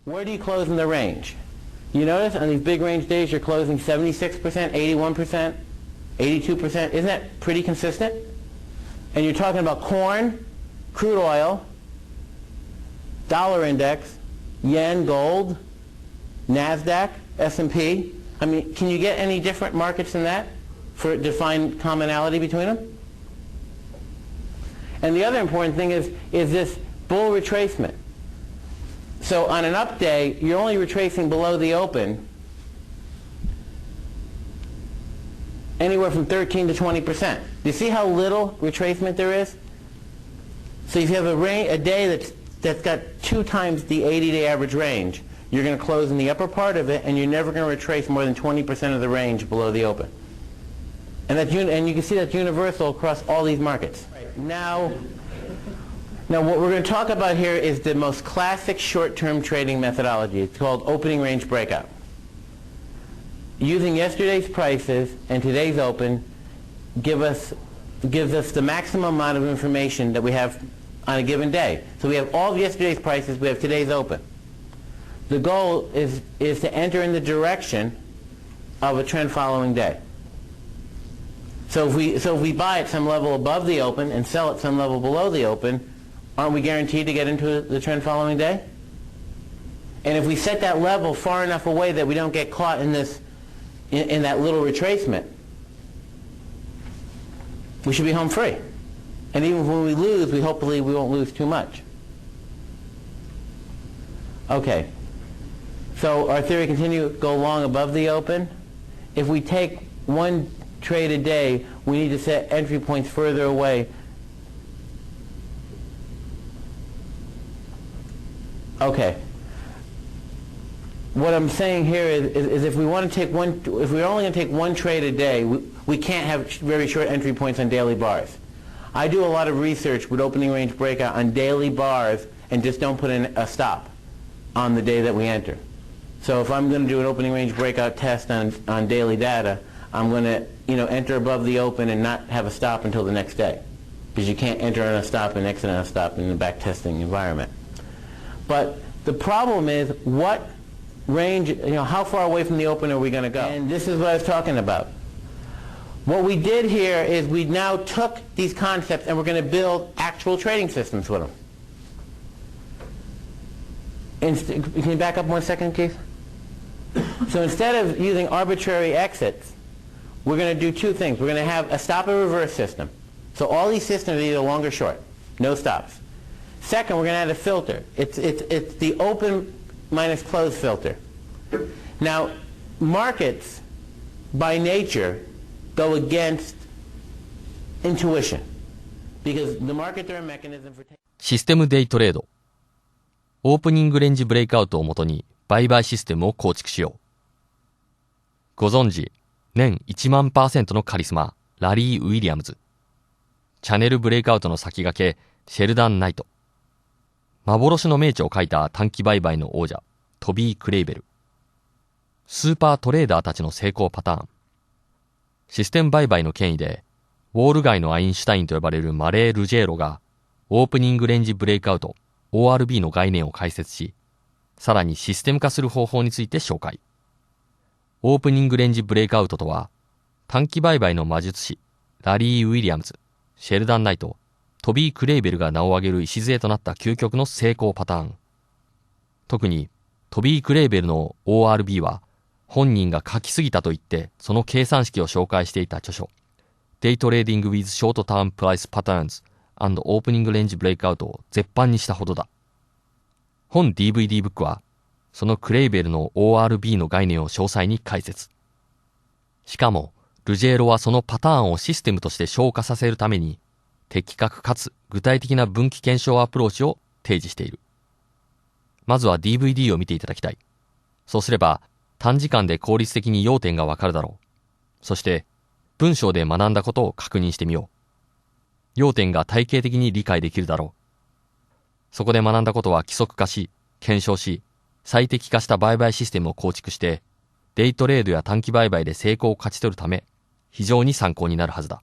Where do you close in the range? You notice on these big range days you're closing 76%, 81%, 82%. Isn't that pretty consistent? And you're talking about corn, crude oil, dollar index, yen, gold, NASDAQ, S&P. I mean, can you get any different markets than that for defined commonality between them? And the other important thing is this bull retracement. So on an up day, you're only retracing below the open anywhere from 13 to 20%. Do you see how little retracement there is? So if you have a day that's got 2 times the 80-day average range, you're going to close in the upper part of it, and you're never going to retrace more than 20% of the range below the open. And you can see that's universal across all these markets. Now what we're going to talk about here is the most classic short-term trading methodology. It's called opening range breakout. Using yesterday's prices and today's open gives us the maximum amount of information that we have on a given day. So we have all of yesterday's prices, we have today's open. The goal is to enter in the direction of a trend following day. So if we buy at some level above the open and sell at some level below the open, aren't we guaranteed to get into the trend following day? And if we set that level far enough away that we don't get caught in that little retracement, we should be home free. And even when we lose, hopefully we won't lose too much. Okay. So our theory go long above the open. If we take one trade a day, we need to set entry points further away. Okay. What I'm saying here is if we want to take if we're only going to take one trade a day, we can't have very short entry points on daily bars. I do a lot of research with opening range breakout on daily bars and just don't put in a stop on the day that we enter. So if I'm going to do an opening range breakout test on daily data, I'm going to enter above the open and not have a stop until the next day, because you can't enter on a stop and exit on a stop in the back testing environment. But the problem is what range, how far away from the open are we going to go? And this is what I was talking about. What we did here is we now took these concepts and we're going to build actual trading systems with them. Can you back up 1 second, Keith? So instead of using arbitrary exits, we're going to do 2 things. We're going to have a stop and reverse system. So all these systems are either long or short, no stops. Second, we're going to add a filter. It's the open minus close filter. Now, markets by nature go against intuition because the markets are a mechanism for システムデイトレード。オープニングレンジブレイクアウトをもとに売買システムを構築しよう。ご存知、年1万%のカリスマ、ラリー・ウィリアムズ。チャネルブレイクアウトの先駆け、シェルダン・ナイト。幻の名著を書いた短期売買の王者、トビー・クレイベル。スーパートレーダーたちの成功パターン。システム売買の権威で、ウォール街のアインシュタインと呼ばれるマレー・ルジェーロが、オープニングレンジブレイクアウト、ORB の概念を解説し、さらにシステム化する方法について紹介。オープニングレンジブレイクアウトとは、短期売買の魔術師、ラリー・ウィリアムズ、シェルダン・ナイト、トビー・クレイベルが名を上げる礎となった究極の成功パターン。特に、トビー・クレイベルの ORB は、本人が書き過ぎたと言って、その計算式を紹介していた著書、Day Trading with Short Term Price Patterns and Opening Range Breakout を絶版にしたほどだ。本 DVD ブックは、そのクレイベルの ORB の概念を詳細に解説。しかも、ルジェーロはそのパターンをシステムとして消化させるために、的確かつ具体的な分岐検証アプローチを提示している。まずは DVD を見ていただきたい。そうすれば、短時間で効率的に要点がわかるだろう。そして、文章で学んだことを確認してみよう。要点が体系的に理解できるだろう。そこで学んだことは規則化し、検証し、最適化した売買システムを構築して、デイトレードや短期売買で成功を勝ち取るため、非常に参考になるはずだ。